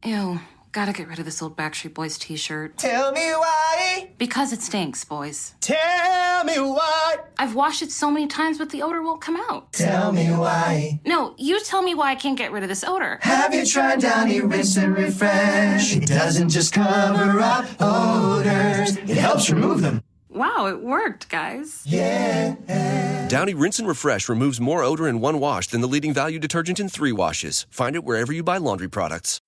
Ew, gotta get rid of this old Backstreet Boys t-shirt. Tell me why. Because it stinks, boys. Tell me why. I've washed it so many times, but the odor won't come out. Tell me why. No, you tell me why I can't get rid of this odor. Have you tried Downy Rinse and Refresh? It doesn't just cover up odors, it helps remove them. Wow, it worked, guys. Yeah. Downy Rinse and Refresh removes more odor in one wash than the leading value detergent in 3 washes. Find it wherever you buy laundry products.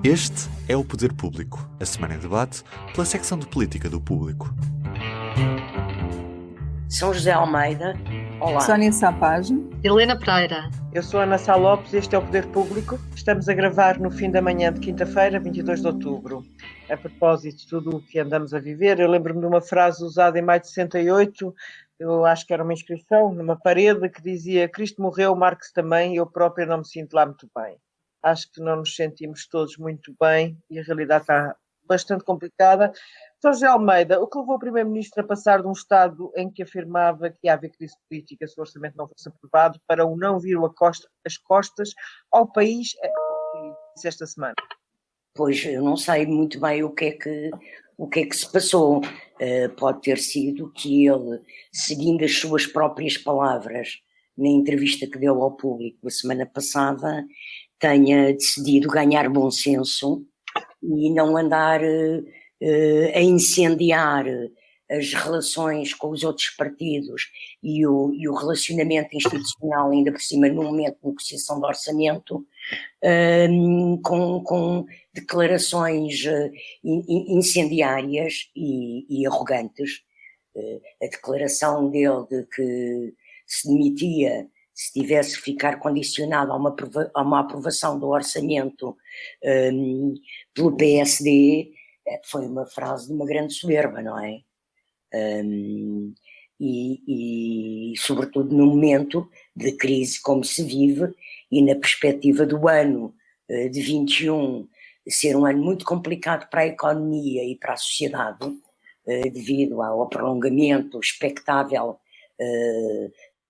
Este é o Poder Público, a semana em debate pela secção de política do Público. São José Almeida. Olá. Sónia Sapage. Helena Pereira. Eu sou Ana Sá Lopes e este é o Poder Público. Estamos a gravar no fim da manhã de quinta-feira, 22 de outubro. A propósito de tudo o que andamos a viver, eu lembro-me de uma frase usada em maio de 68, eu acho que era uma inscrição numa parede que dizia: Cristo morreu, Marx também, eu própria não me sinto lá muito bem. Acho que não nos sentimos todos muito bem e a realidade está bastante complicada. Sr. José Almeida, o que levou o Primeiro-Ministro a passar de um Estado em que afirmava que ia haver crise política se o orçamento não fosse aprovado para o não vir as costas ao país esta semana? Pois, eu não sei muito bem o que é que se passou. Pode ter sido que ele, seguindo as suas próprias palavras, na entrevista que deu ao público a semana passada, tenha decidido ganhar bom senso e não andar a incendiar as relações com os outros partidos e o relacionamento institucional, ainda por cima no momento de negociação do orçamento, com declarações incendiárias e arrogantes. A declaração dele de que se demitia se tivesse que ficar condicionado a uma aprovação do orçamento pelo PSD, foi uma frase de uma grande soberba, não é? E sobretudo no momento de crise como se vive e na perspectiva do ano de 21 ser um ano muito complicado para a economia e para a sociedade, devido ao prolongamento expectável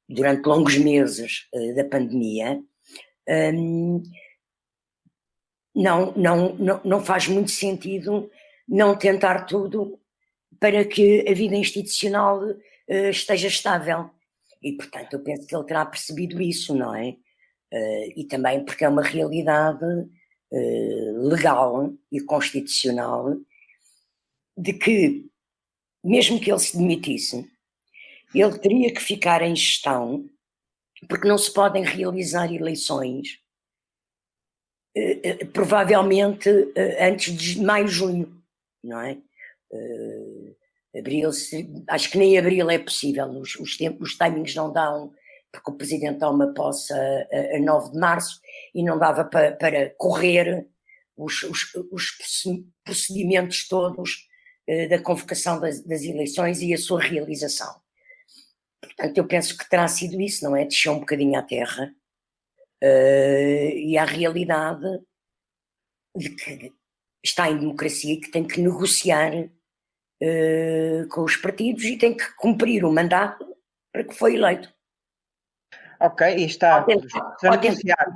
durante longos meses da pandemia, não faz muito sentido não tentar tudo para que a vida institucional esteja estável. E, portanto, eu penso que ele terá percebido isso, não é? E também porque é uma realidade legal e constitucional de que, mesmo que ele se demitisse, ele teria que ficar em gestão, porque não se podem realizar eleições, provavelmente antes de maio, junho, não é? Abril, acho que nem abril é possível, os timings não dão, porque o Presidente toma posse a 9 de março e não dava para correr os procedimentos todos da convocação das eleições e a sua realização. Portanto, eu penso que terá sido isso, não é? Desceu um bocadinho à terra e à realidade de que está em democracia e que tem que negociar com os partidos e tem que cumprir o mandato para que foi eleito. Ok, e está a negociar.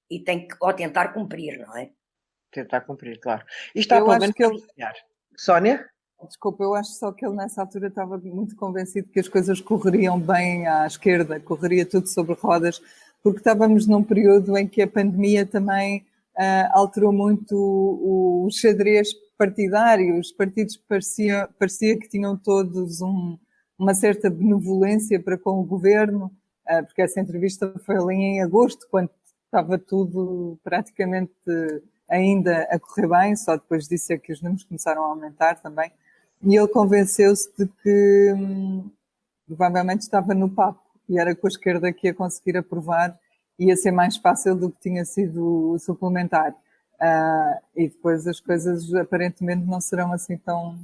E tem que tentar cumprir, não é? Tentar cumprir, claro. E está pelo menos a negociar. Sónia? Desculpa, eu acho só que ele nessa altura estava muito convencido que as coisas correriam bem à esquerda, correria tudo sobre rodas, porque estávamos num período em que a pandemia também alterou muito o xadrez partidário. Os partidos parecia que tinham todos uma certa benevolência para com o governo, porque essa entrevista foi ali em agosto, quando estava tudo praticamente ainda a correr bem, só depois disso é que os números começaram a aumentar também. E ele convenceu-se de que provavelmente estava no papo e era com a esquerda que ia conseguir aprovar, ia ser mais fácil do que tinha sido o suplementar. E depois as coisas aparentemente não serão assim tão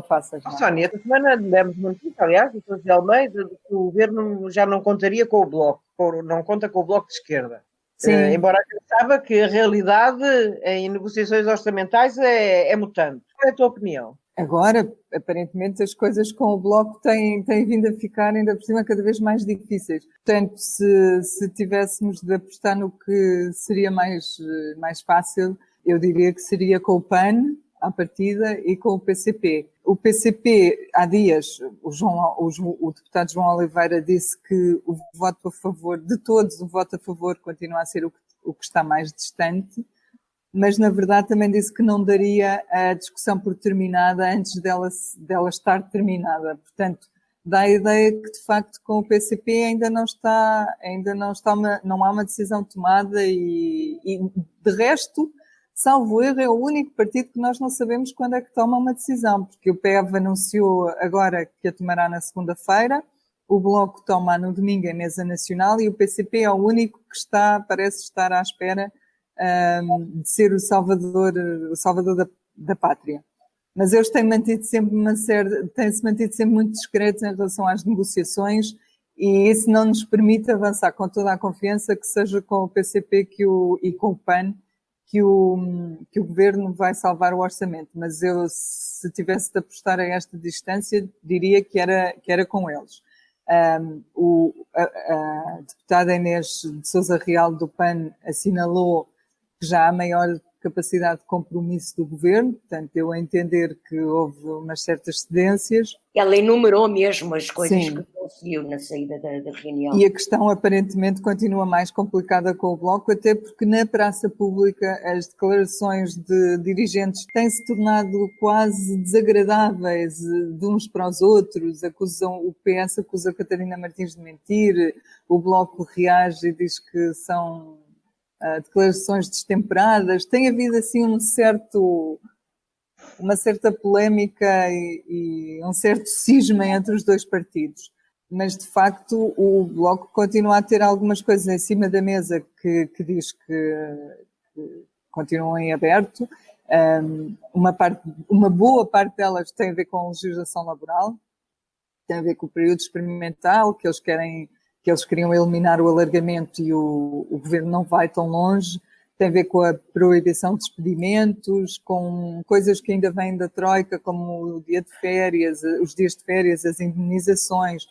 fáceis. Não? Sónia, esta semana demos uma notícia, aliás, do José Almeida, de que o governo já não contaria com o Bloco, não conta com o Bloco de Esquerda. Embora acreditava que a realidade em negociações orçamentais é mutante. Qual é a tua opinião? Agora, aparentemente, as coisas com o Bloco têm vindo a ficar ainda por cima cada vez mais difíceis. Portanto, se tivéssemos de apostar no que seria mais fácil, Eu diria que seria com o PAN, à partida, e com o PCP. O PCP, há dias, o deputado João Oliveira disse que o voto a favor, de todos, o voto a favor continua a ser o que está mais distante, mas na verdade também disse que não daria a discussão por terminada antes dela estar terminada. Portanto, dá a ideia que de facto com o PCP não há uma decisão tomada e de resto, salvo erro, é o único partido que nós não sabemos quando é que toma uma decisão, porque o PEV anunciou agora que a tomará na segunda-feira, o Bloco toma no domingo em mesa nacional e o PCP é o único que parece estar à espera de ser o salvador da pátria. Mas eles têm-se mantido sempre muito discretos em relação às negociações e isso não nos permite avançar com toda a confiança que seja com o PCP e com o PAN que o governo vai salvar o orçamento. Mas eu, se tivesse de apostar a esta distância, diria que era com eles. A deputada Inês de Sousa Real do PAN assinalou que já há maior capacidade de compromisso do governo, portanto, eu a entender que houve umas certas cedências. Ela enumerou mesmo as coisas Sim. que conseguiu na saída da reunião. E a questão aparentemente continua mais complicada com o Bloco, até porque na praça pública as declarações de dirigentes têm-se tornado quase desagradáveis de uns para os outros, o PS acusa Catarina Martins de mentir, o Bloco reage e diz que são declarações destemperadas. Tem havido assim uma certa polémica e um certo cisma entre os dois partidos. Mas, de facto, o Bloco continua a ter algumas coisas em cima da mesa que diz que continuam em aberto. Uma boa parte delas tem a ver com a legislação laboral, tem a ver com o período experimental, que eles queriam eliminar o alargamento e o governo não vai tão longe, tem a ver com a proibição de despedimentos, com coisas que ainda vêm da Troika, como o dia de férias, os dias de férias, as indemnizações,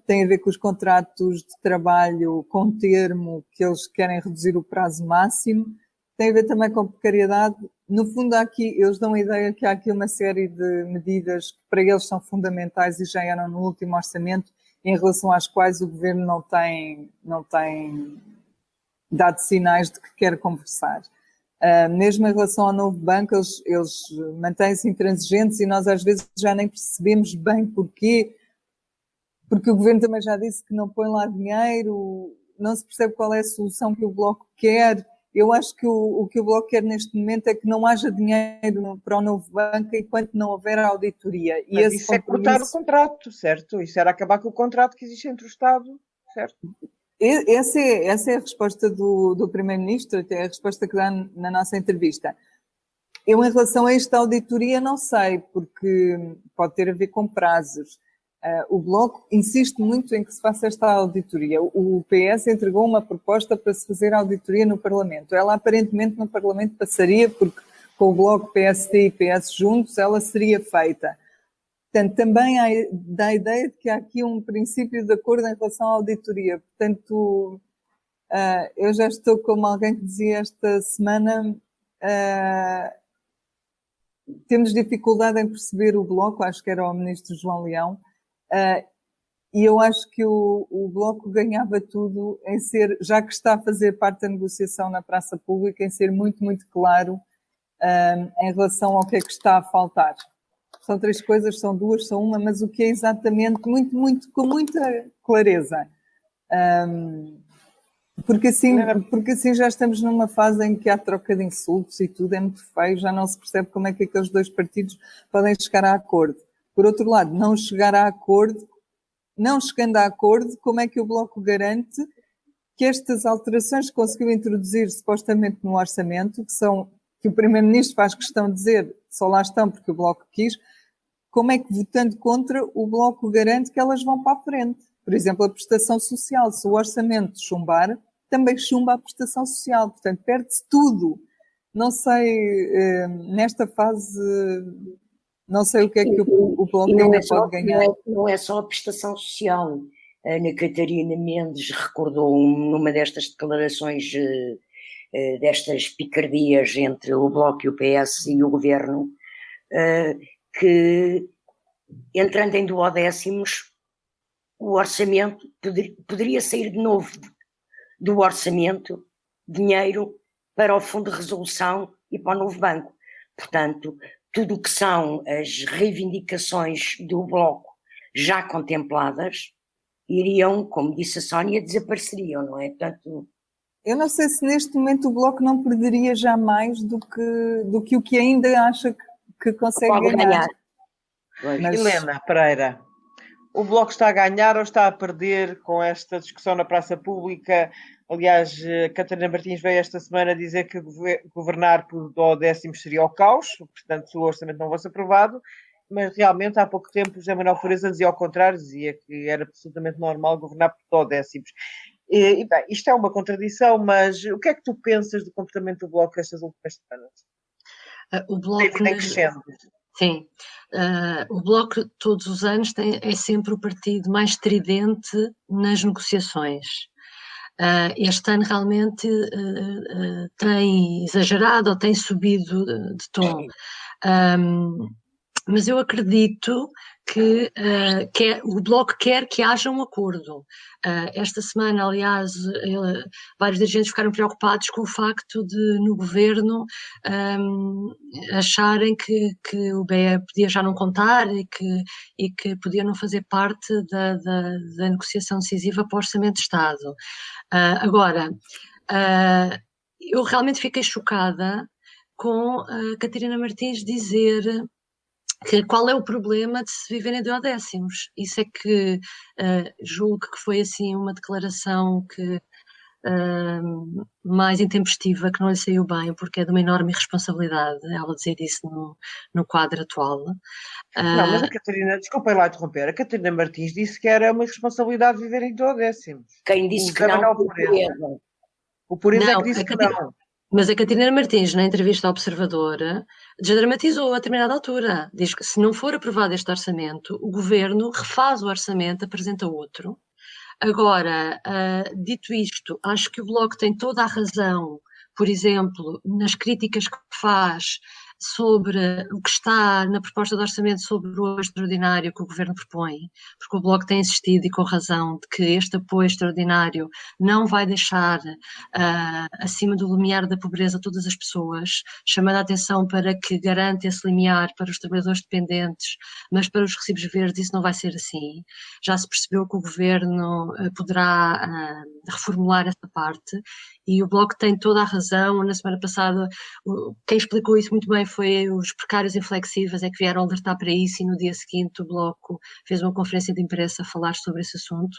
tem a ver com os contratos de trabalho com termo, que eles querem reduzir o prazo máximo, tem a ver também com precariedade. No fundo, eles dão a ideia que há aqui uma série de medidas que para eles são fundamentais e já eram no último orçamento, em relação às quais o governo não tem dado sinais de que quer conversar. Mesmo em relação ao novo banco, eles mantêm-se intransigentes e nós às vezes já nem percebemos bem porquê, porque o governo também já disse que não põe lá dinheiro, não se percebe qual é a solução que o Bloco quer. Eu acho que o que o Bloco quer neste momento é que não haja dinheiro para o novo banco enquanto não houver a auditoria. E mas isso é cortar o contrato, certo? Isso era acabar com o contrato que existe entre o Estado, certo? Essa é a resposta do Primeiro-Ministro, até a resposta que dá na nossa entrevista. Eu, em relação a esta auditoria, não sei, porque pode ter a ver com prazos. O Bloco insiste muito em que se faça esta auditoria. O PS entregou uma proposta para se fazer a auditoria no Parlamento. Ela aparentemente no Parlamento passaria, porque com o Bloco, PSD e PS juntos, ela seria feita. Portanto, também dá a ideia de que há aqui um princípio de acordo em relação à auditoria. Portanto, eu já estou como alguém que dizia esta semana, temos dificuldade em perceber o Bloco, acho que era o Ministro João Leão, e eu acho que o Bloco ganhava tudo em ser, já que está a fazer parte da negociação na praça pública, em ser muito, muito claro em relação ao que é que está a faltar. São 3 coisas, são 2, são uma, mas o que é exatamente, com muita clareza. Porque assim já estamos numa fase em que há troca de insultos e tudo é muito feio, já não se percebe como é que aqueles 2 partidos podem chegar a acordo. Por outro lado, não chegando a acordo, como é que o Bloco garante que estas alterações que conseguiu introduzir supostamente no orçamento, que o Primeiro-Ministro faz questão de dizer, só lá estão porque o Bloco quis, como é que votando contra o Bloco garante que elas vão para a frente? Por exemplo, a prestação social, se o orçamento chumbar, também chumba a prestação social, portanto perde-se tudo. Não sei, nesta fase... Não sei o que é que o Bloco ainda pode ganhar. Não é só a prestação social. A Ana Catarina Mendes recordou numa destas declarações destas picardias entre o Bloco e o PS e o Governo, que, entrando em duodécimos, o orçamento poderia sair de novo do orçamento dinheiro para o Fundo de Resolução e para o novo banco. Portanto, tudo o que são as reivindicações do Bloco já contempladas iriam, como disse a Sónia, desapareceriam, não é? Portanto, eu não sei se neste momento o Bloco não perderia já mais do que o que ainda acha que consegue pode ganhar. Mas, Helena Pereira, o Bloco está a ganhar ou está a perder com esta discussão na praça pública? Aliás, Catarina Martins veio esta semana dizer que governar por duodécimos seria o caos, portanto, se o orçamento não fosse aprovado, mas realmente há pouco tempo José Manuel Freire dizia ao contrário, dizia que era absolutamente normal governar por duodécimos. E bem, isto é uma contradição, mas o que é que tu pensas do comportamento do Bloco estas últimas semanas? O Bloco, sim, o Bloco todos os anos é sempre o partido mais estridente nas negociações. Este ano realmente tem exagerado ou tem subido de tom. Mas eu acredito que o Bloco quer que haja um acordo. Esta semana, aliás, vários dirigentes ficaram preocupados com o facto de, no governo, acharem que o BE podia já não contar e que podia não fazer parte da negociação decisiva para o Orçamento de Estado. Agora, eu realmente fiquei chocada com a Catarina Martins dizer que qual é o problema de se viver em duodécimos. Isso é que julgo que foi assim uma declaração que mais intempestiva, que não lhe saiu bem, porque é de uma enorme irresponsabilidade ela dizer isso no quadro atual. Não, mas a Catarina, desculpem lá interromper, a Catarina Martins disse que era uma irresponsabilidade viver em duodécimos. quem disse que não, o Pureza é Não, que disse que não. Mas a Catarina Martins, na entrevista ao Observador, desdramatizou a determinada altura. Diz que se não for aprovado este orçamento, o governo refaz o orçamento, apresenta outro. Agora, dito isto, acho que o Bloco tem toda a razão, por exemplo, nas críticas que faz sobre o que está na proposta de orçamento sobre o extraordinário que o Governo propõe, porque o Bloco tem insistido, e com razão, de que este apoio extraordinário não vai deixar acima do limiar da pobreza todas as pessoas, chamando a atenção para que garante esse limiar para os trabalhadores dependentes, mas para os recibos verdes isso não vai ser assim. Já se percebeu que o Governo poderá reformular essa parte, e o Bloco tem toda a razão. Na semana passada, quem explicou isso muito bem foi os precários inflexíveis, é que vieram alertar para isso, e no dia seguinte o Bloco fez uma conferência de imprensa a falar sobre esse assunto.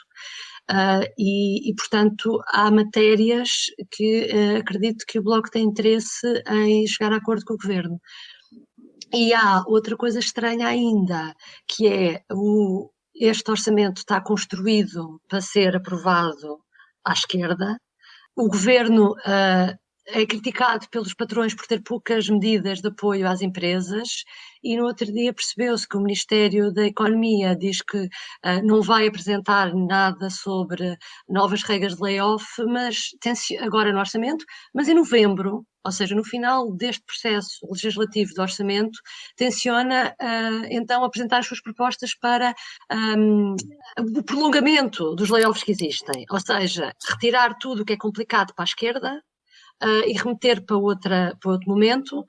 Portanto, há matérias que acredito que o Bloco tem interesse em chegar a acordo com o Governo. E há outra coisa estranha ainda, que é este orçamento está construído para ser aprovado à esquerda. O Governo é criticado pelos patrões por ter poucas medidas de apoio às empresas, e no outro dia percebeu-se que o Ministério da Economia diz que não vai apresentar nada sobre novas regras de layoff, mas agora no orçamento, mas em novembro, ou seja, no final deste processo legislativo de orçamento, tenciona então apresentar as suas propostas para o prolongamento dos layoffs que existem, ou seja, retirar tudo o que é complicado para a esquerda e remeter para outro momento.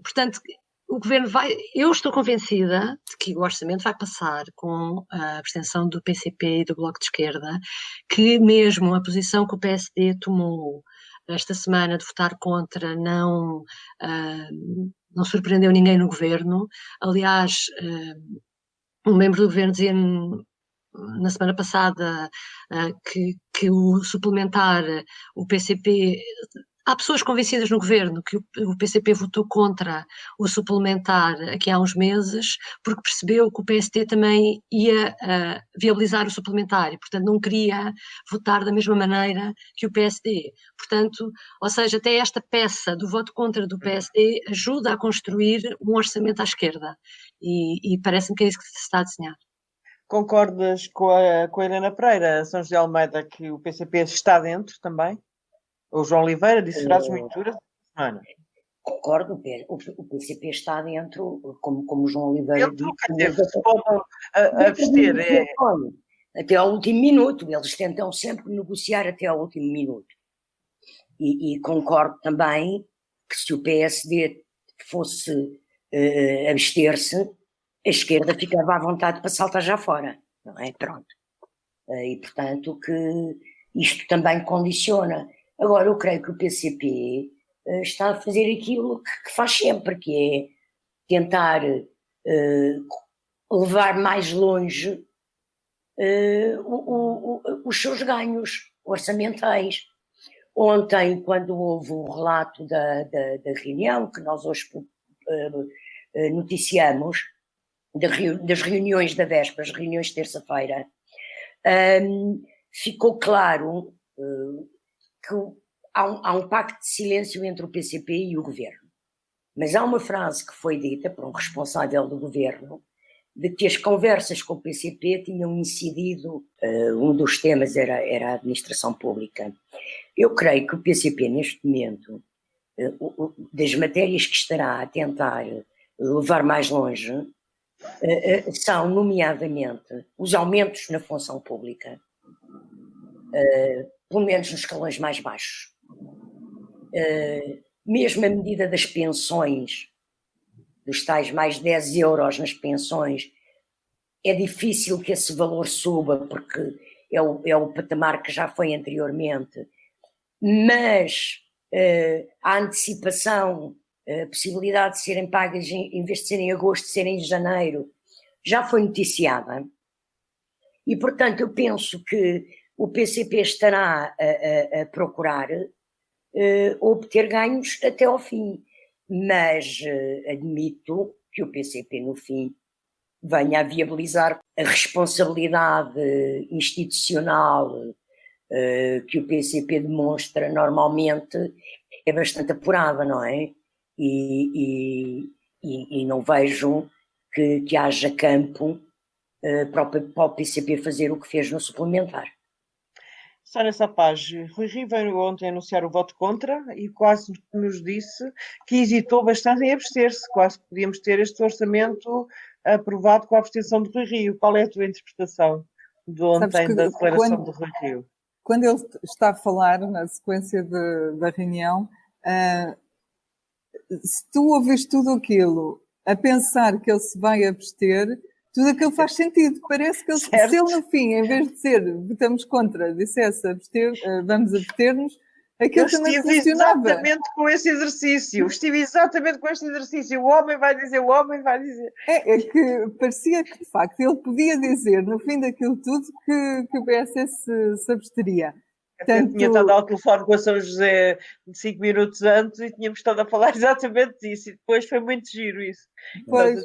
Portanto, o Governo eu estou convencida de que o orçamento vai passar com a abstenção do PCP e do Bloco de Esquerda, que mesmo a posição que o PSD tomou esta semana de votar contra não surpreendeu ninguém no Governo. Aliás, um membro do Governo dizia na semana passada que o suplementar, o PCP... Há pessoas convencidas no Governo que o PCP votou contra o suplementar aqui há uns meses, porque percebeu que o PSD também ia viabilizar o suplementar e, portanto, não queria votar da mesma maneira que o PSD. Portanto, ou seja, até esta peça do voto contra do PSD ajuda a construir um orçamento à esquerda, e parece-me que é isso que se está a desenhar. Concordas com a Helena Pereira, São José Almeida, que o PCP está dentro também? O João Oliveira disse frases muito duras esta semana. Concordo, o PCP está dentro, como o João Oliveira Ele disse. nunca teve, se pode abster. Até ao último minuto, eles tentam sempre negociar até ao último minuto. E concordo também que se o PSD fosse abster-se, a esquerda ficava à vontade para saltar já fora, não é? Pronto. E portanto que isto também condiciona. Agora, eu creio que o PCP está a fazer aquilo que faz sempre, que é tentar levar mais longe os seus ganhos orçamentais. Ontem, quando houve o relato da reunião, que nós hoje noticiamos, das reuniões da véspera, as reuniões de terça-feira, ficou claro que há um pacto de silêncio entre o PCP e o governo. Mas há uma frase que foi dita por um responsável do governo de que as conversas com o PCP tinham incidido, um dos temas era a administração pública. Eu creio que o PCP, neste momento, das matérias que estará a tentar levar mais longe, são, nomeadamente, os aumentos na função pública, pelo menos nos escalões mais baixos. Mesmo a medida das pensões, dos tais mais 10 euros nas pensões, é difícil que esse valor suba, porque é o patamar que já foi anteriormente, mas a antecipação, a possibilidade de serem pagas em vez de serem em agosto, de serem em janeiro, já foi noticiada. E, portanto, eu penso que o PCP estará a procurar obter ganhos até ao fim. Mas admito que o PCP, no fim, venha a viabilizar a responsabilidade institucional que o PCP demonstra normalmente, é bastante apurada, não é? E não vejo que haja campo para o PCP fazer o que fez no suplementar. Sónia Sapaz, Rui Rio veio ontem anunciar o voto contra e quase nos disse que hesitou bastante em abster-se. Quase que podíamos ter este orçamento aprovado com a abstenção de Rui Rio. Qual é a tua interpretação de ontem da declaração de Rui Rio? Quando ele está a falar, na sequência da reunião, se tu ouvires tudo aquilo a pensar que ele se vai abster, tudo aquilo faz sentido. Parece que se ele no fim, em vez de dizer votamos contra, dissesse vamos abster-nos, aquilo também funcionava. Exatamente com esse exercício. Estive exatamente com este exercício. O homem vai dizer. É que parecia que, de facto, ele podia dizer, no fim daquilo tudo, que o PS se absteria. Portanto, tinha estado ao telefone com a São José 5 minutos antes e tínhamos estado a falar exatamente disso. E depois foi muito giro isso. Pois,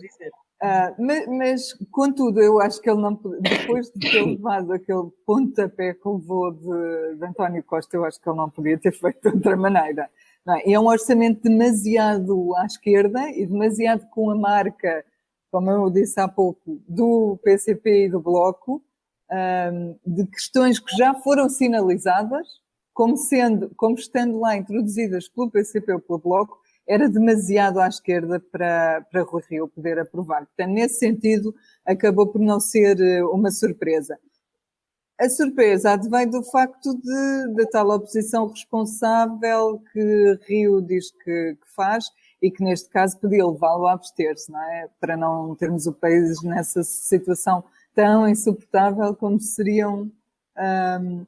mas, contudo, eu acho que ele não, depois de ter levado aquele pontapé que levou de António Costa, eu acho que ele não podia ter feito de outra maneira. Não é? É um orçamento demasiado à esquerda e demasiado com a marca, como eu disse há pouco, do PCP e do Bloco, de questões que já foram sinalizadas, como estando lá introduzidas pelo PCP ou pelo Bloco, era demasiado à esquerda para Rui Rio poder aprovar. Portanto, nesse sentido, acabou por não ser uma surpresa. A surpresa advém do facto de tal oposição responsável que Rio diz que faz e que, neste caso, podia levá-lo a abster-se, não é? Para não termos o país nessa situação tão insuportável como seriam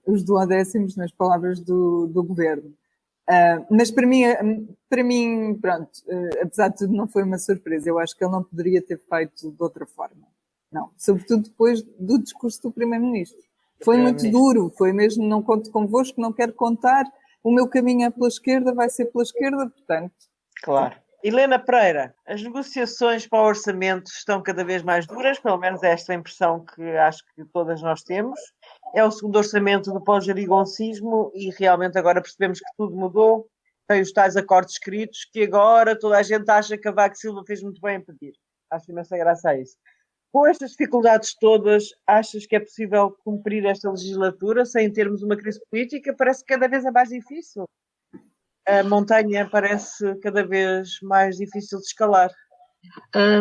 os duodécimos, nas palavras do governo. Mas para mim, pronto, apesar de tudo, não foi uma surpresa. Eu acho que ele não poderia ter feito de outra forma. Não, sobretudo depois do discurso do Primeiro-Ministro. Foi muito duro, foi mesmo, não conto convosco, não quero contar, o meu caminho é pela esquerda, vai ser pela esquerda, portanto. Claro. Helena Pereira, as negociações para o orçamento estão cada vez mais duras, pelo menos esta é a impressão que acho que todas nós temos. É o segundo orçamento do pós-gerigoncismo e realmente agora percebemos que tudo mudou. Tem os tais acordos escritos que agora toda a gente acha que a Cavaco Silva fez muito bem em pedir. Acho imensa graça a isso. Com estas dificuldades todas, achas que é possível cumprir esta legislatura sem termos uma crise política? Parece que cada vez é mais difícil. a montanha parece cada vez mais difícil de escalar.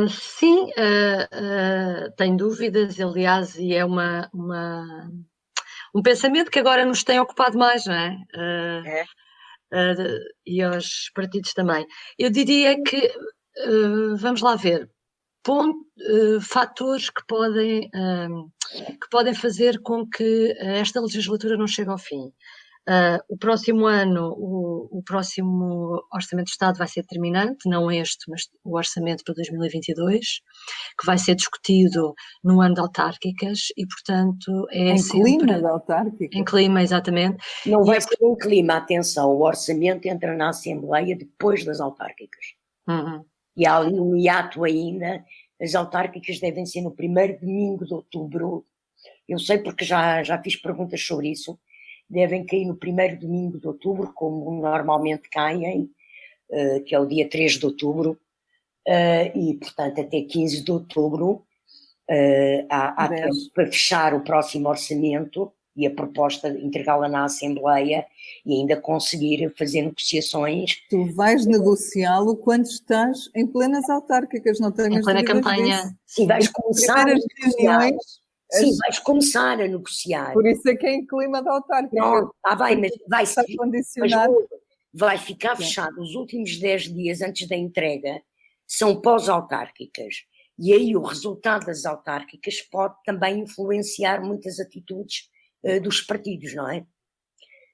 Sim, tenho dúvidas, aliás, e é um pensamento que agora nos tem ocupado mais, não é? E aos partidos também. Eu diria que, vamos lá ver, fatores que podem fazer com que esta legislatura não chegue ao fim. O próximo ano, o próximo Orçamento de Estado vai ser determinante, não este, mas o Orçamento para 2022, que vai ser discutido no ano de autárquicas e, portanto, em clima de autárquicas. Em clima, exatamente. Não vai ser em clima, atenção, o orçamento entra na Assembleia depois das autárquicas. Uhum. E há ali um hiato ainda, as autárquicas devem ser no primeiro domingo de outubro. Eu sei porque já fiz perguntas sobre isso. Devem cair no primeiro domingo de outubro, como normalmente caem, que é o dia 3 de outubro, e, portanto, até 15 de outubro há tempo para fechar o próximo orçamento e a proposta, entregá-la na Assembleia e ainda conseguir fazer negociações. Tu vais negociá-lo quando estás em plenas autárquicas, não tenhas em plena campanha. Disso. Sim, vais começar a negociar. Sim, vais começar a negociar. Por isso é que é em clima de autárquica. Não, mas vai condicionado. ficar fechado. Os últimos 10 dias antes da entrega são pós-autárquicas. E aí o resultado das autárquicas pode também influenciar muitas atitudes dos partidos, não é?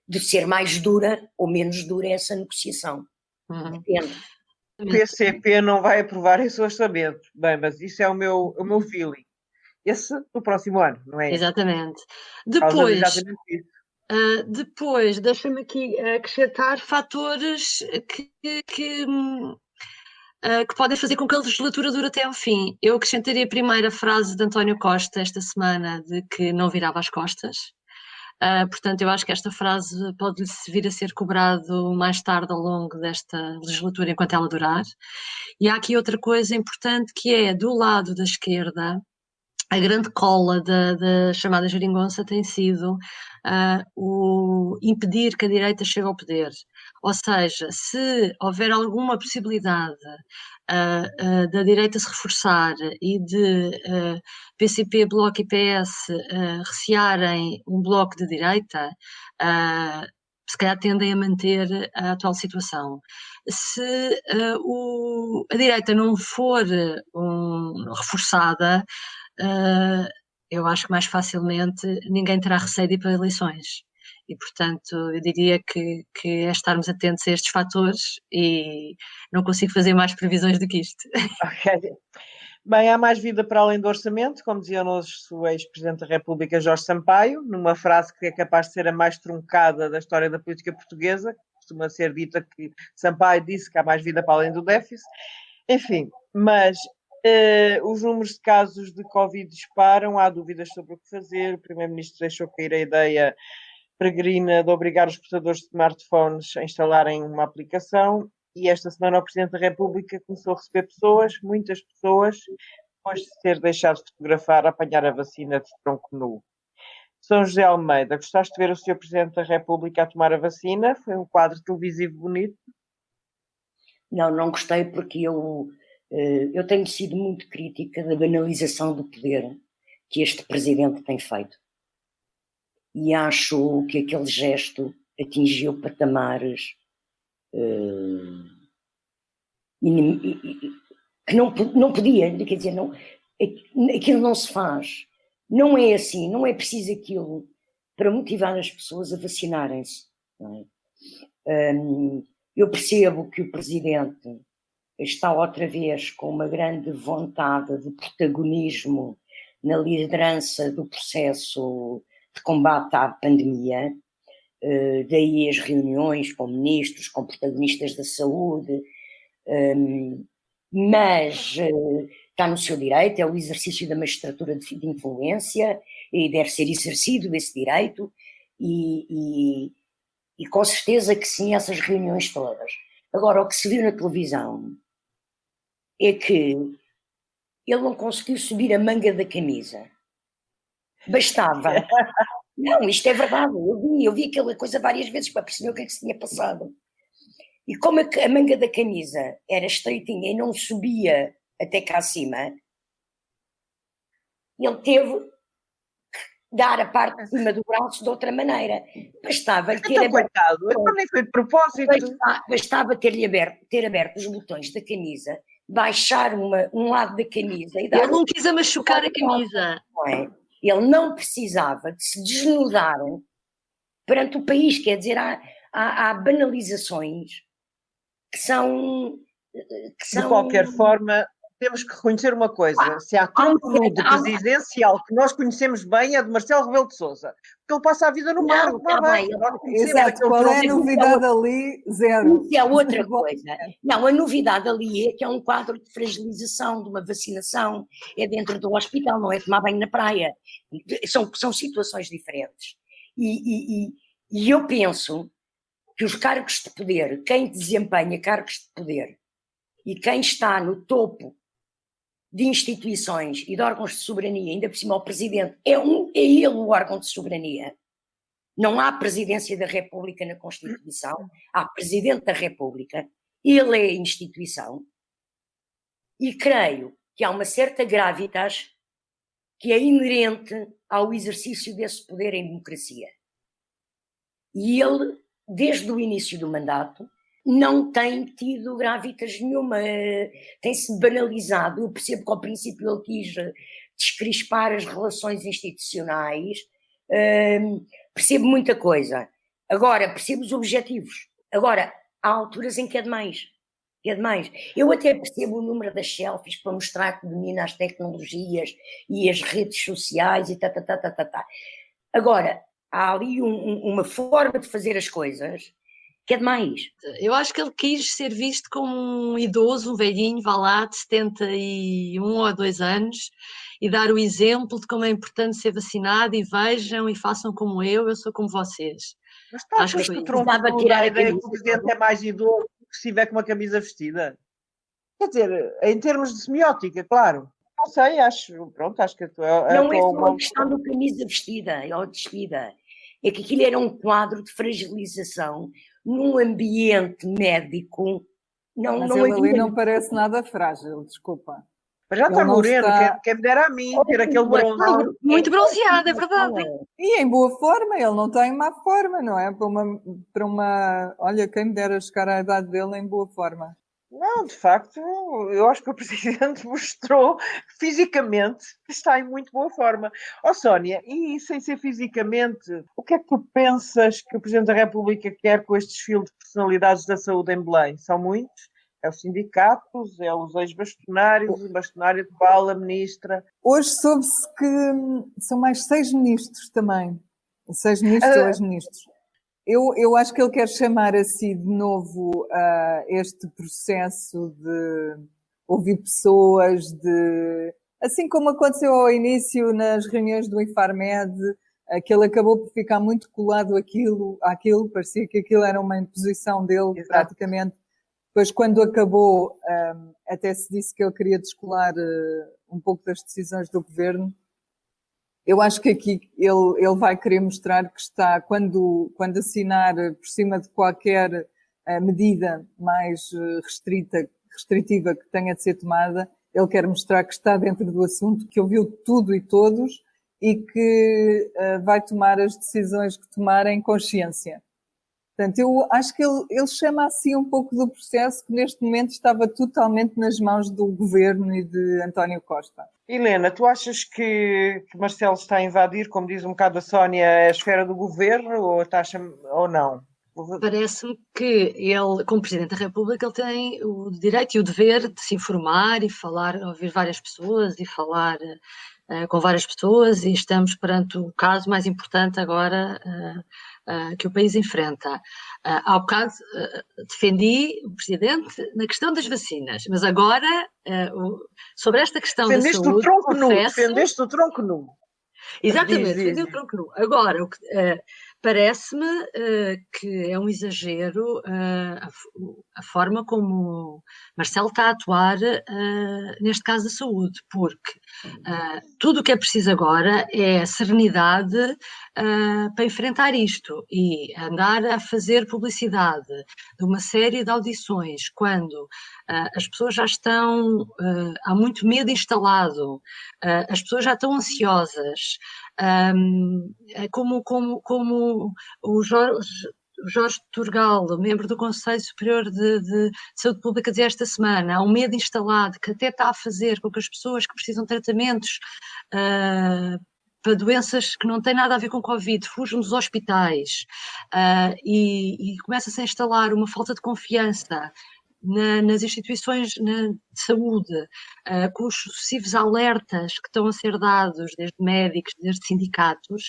De ser mais dura ou menos dura essa negociação. Depende. O PCP não vai aprovar esse orçamento. Bem, mas isso é o meu feeling. Esse no próximo ano, não é? Exatamente. Depois, deixa-me aqui acrescentar fatores que podem fazer com que a legislatura dure até ao fim. Eu acrescentaria a primeira frase de António Costa esta semana, de que não virava as costas. Portanto, eu acho que esta frase pode vir a ser cobrado mais tarde ao longo desta legislatura, enquanto ela durar. E há aqui outra coisa importante, que é, do lado da esquerda, a grande cola da chamada geringonça tem sido o impedir que a direita chegue ao poder. Ou seja, se houver alguma possibilidade da direita se reforçar e de PCP, Bloco e PS recearem um bloco de direita, se calhar tendem a manter a atual situação. Se a direita não for reforçada, eu acho que mais facilmente ninguém terá receio de ir para eleições. E, portanto, eu diria que é estarmos atentos a estes fatores e não consigo fazer mais previsões do que isto. Ok. Bem, há mais vida para além do orçamento, como dizia o nosso ex-presidente da República, Jorge Sampaio, numa frase que é capaz de ser a mais truncada da história da política portuguesa, costuma ser dita que Sampaio disse que há mais vida para além do déficit. Enfim, mas os números de casos de Covid disparam, há dúvidas sobre o que fazer. O Primeiro-Ministro deixou cair a ideia peregrina de obrigar os portadores de smartphones a instalarem uma aplicação, e esta semana o Presidente da República começou a receber pessoas, muitas pessoas, depois de ter deixado de fotografar a apanhar a vacina de tronco nu. São José Almeida, gostaste de ver o Sr. Presidente da República a tomar a vacina? Foi um quadro televisivo bonito? Não gostei, porque eu tenho sido muito crítica da banalização do poder que este Presidente tem feito. E acho que aquele gesto atingiu patamares que não podia, quer dizer, aquilo não se faz. Não é assim, não é preciso aquilo para motivar as pessoas a vacinarem-se. Não é? Eu percebo que o Presidente está outra vez com uma grande vontade de protagonismo na liderança do processo de combate à pandemia, daí as reuniões com ministros, com protagonistas da saúde, mas está no seu direito, é o exercício da magistratura de influência e deve ser exercido esse direito e com certeza que sim, essas reuniões todas. Agora, o que se viu na televisão é que ele não conseguiu subir a manga da camisa. Bastava. Não, isto é verdade. Eu vi aquela coisa várias vezes para perceber o que é que se tinha passado. E como a manga da camisa era estreitinha e não subia até cá acima, ele teve que dar a parte de cima do braço de outra maneira. Bastava-lhe ter Então, aberto, coitado, então nem foi de propósito. bastava ter aberto os botões da camisa, baixar um lado da camisa e dar. Ele não quis machucar a camisa. Não é? Ele não precisava de se desnudar perante o país, quer dizer, há banalizações que são. De qualquer forma, temos que reconhecer uma coisa: se há tronco nu de presidencial que nós conhecemos bem, é de Marcelo Rebelo de Sousa, porque ele passa a vida no mar. Exato, qual é a novidade ali? Zero. Isso é outra coisa. Não, a novidade ali é que é um quadro de fragilização, de uma vacinação, é dentro do hospital, não é tomar banho na praia. São situações diferentes. E eu penso que os cargos de poder, quem desempenha cargos de poder e quem está no topo de instituições e de órgãos de soberania, ainda por cima o Presidente, é ele o órgão de soberania. Não há Presidência da República na Constituição, há Presidente da República, ele é a instituição, e creio que há uma certa gravitas que é inerente ao exercício desse poder em democracia. E ele, desde o início do mandato, não tem tido gravitas nenhuma, tem-se banalizado. Eu percebo que ao princípio ele quis descrispar as relações institucionais, percebo muita coisa. Agora, percebo os objetivos. Agora, há alturas em que é demais. É demais. Eu até percebo o número das selfies para mostrar que domina as tecnologias e as redes sociais e tá. Agora, há ali uma forma de fazer as coisas que é demais. Eu acho que ele quis ser visto como um idoso, um velhinho, vá lá, de 71 ou 2 anos, e dar o exemplo de como é importante ser vacinado, e vejam e façam como eu sou como vocês. Mas achas que o tronco da ideia que o Presidente é mais idoso que se tiver com uma camisa vestida? Quer dizer, em termos de semiótica, claro. Não sei, acho que a tua... Não é só uma questão da camisa vestida ou despida. É que aquilo era um quadro de fragilização num ambiente médico. Mas ele ali não parece nada frágil, desculpa. Mas já está moreno, quem me dera a mim ter aquele bronze. Muito bronzeado, é verdade. E em boa forma, ele não está em má forma, não é? Para uma... Olha, quem me dera chegar à idade dele em boa forma. Não, de facto, eu acho que o Presidente mostrou fisicamente que está em muito boa forma. Sónia, e sem ser fisicamente, o que é que tu pensas que o Presidente da República quer com este desfile de personalidades da saúde em Belém? São muitos? É os sindicatos, é os ex-bastonários, o bastonário de Paula, a ministra. Hoje soube-se que são mais 6 ministros também. 6 ministros ou ex-ministros. Eu acho que ele quer chamar a si de novo a este processo de ouvir pessoas, assim como aconteceu ao início nas reuniões do Infarmed, que ele acabou por ficar muito colado àquilo, parecia que aquilo era uma imposição dele. Exato. Praticamente. Depois, quando acabou, até se disse que ele queria descolar um pouco das decisões do governo. Eu acho que aqui ele vai querer mostrar que está, quando assinar por cima de qualquer medida mais restritiva que tenha de ser tomada, ele quer mostrar que está dentro do assunto, que ouviu tudo e todos e que vai tomar as decisões que tomar em consciência. Portanto, eu acho que ele chama assim um pouco do processo que neste momento estava totalmente nas mãos do governo e de António Costa. Helena, tu achas que Marcelo está a invadir, como diz um bocado a Sónia, a esfera do governo ou não? Parece-me que ele, como Presidente da República, ele tem o direito e o dever de se informar e falar, ouvir várias pessoas e falar com várias pessoas, e estamos perante o caso mais importante agora que o país enfrenta. Há bocado defendi o Presidente na questão das vacinas, mas agora, sobre esta questão da saúde... Defendeste o tronco nu. Exatamente, defendi o tronco nu. Agora, parece-me que é um exagero a forma como Marcelo está a atuar neste caso da saúde, porque tudo o que é preciso agora é serenidade, para enfrentar isto e andar a fazer publicidade de uma série de audições quando as pessoas já estão, há muito medo instalado, as pessoas já estão ansiosas, como o Jorge Turgal, membro do Conselho Superior de Saúde Pública, dizia esta semana, há um medo instalado que até está a fazer com que as pessoas que precisam de tratamentos para doenças que não têm nada a ver com Covid fujam dos hospitais, e começa-se a instalar uma falta de confiança nas instituições de saúde, com os sucessivos alertas que estão a ser dados desde médicos, desde sindicatos.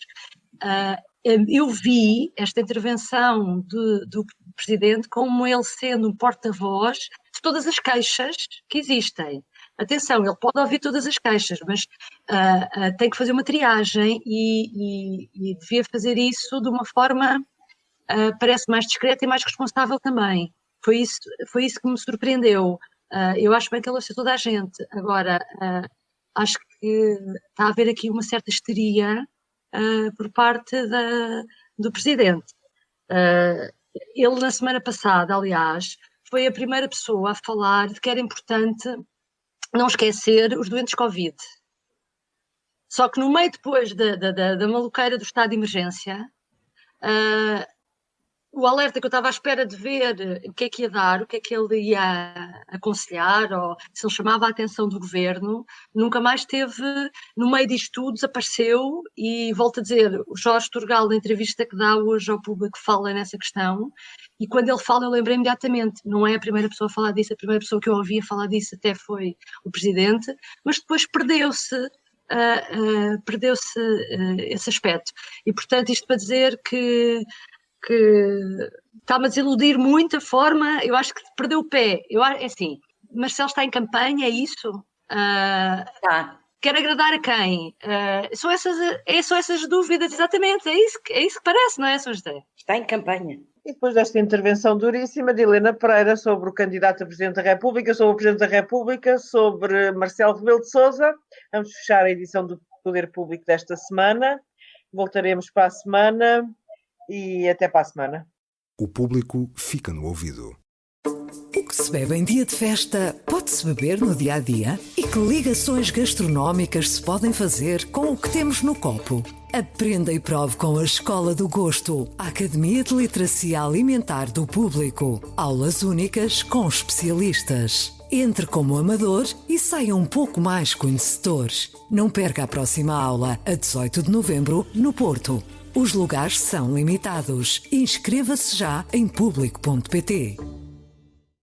Eu vi esta intervenção do Presidente como ele sendo um porta-voz de todas as queixas que existem. Atenção, ele pode ouvir todas as queixas, mas tem que fazer uma triagem e devia fazer isso de uma forma, parece mais discreta e mais responsável também. Foi isso que me surpreendeu. Eu acho bem que ele ouça toda a gente. Agora, acho que está a haver aqui uma certa histeria por parte do Presidente. Ele, na semana passada, aliás, foi a primeira pessoa a falar de que era importante não esquecer os doentes Covid. Só que no meio depois da maluqueira do estado de emergência, o alerta que eu estava à espera de ver o que é que ia dar, o que é que ele ia aconselhar, ou se ele chamava a atenção do governo, nunca mais teve, no meio disto tudo, desapareceu. E volto a dizer, o Jorge Turgal, na entrevista que dá hoje ao público, fala nessa questão, e quando ele fala eu lembrei imediatamente, não é a primeira pessoa a falar disso, a primeira pessoa que eu ouvia falar disso até foi o Presidente, mas depois perdeu-se esse aspecto. E portanto isto para dizer que está-me a desiludir muito a forma, eu acho que perdeu o pé. É assim, Marcelo está em campanha, é isso? Quer agradar a quem? São essas dúvidas, exatamente, é isso que parece, não é, Sr. José? Está em campanha. E depois desta intervenção duríssima de Helena Pereira sobre o candidato a Presidente da República, sobre o Presidente da República, sobre Marcelo Rebelo de Sousa, vamos fechar a edição do Poder Público desta semana. Voltaremos para a semana. E até para a semana. O público fica no ouvido. O que se bebe em dia de festa pode-se beber no dia a dia? E que ligações gastronómicas se podem fazer com o que temos no copo? Aprenda e prove com a Escola do Gosto, a Academia de Literacia Alimentar do Público. Aulas únicas com especialistas. Entre como amador e saia um pouco mais conhecedor. Não perca a próxima aula, a 18 de novembro, no Porto. Os lugares são limitados. Inscreva-se já em público.pt.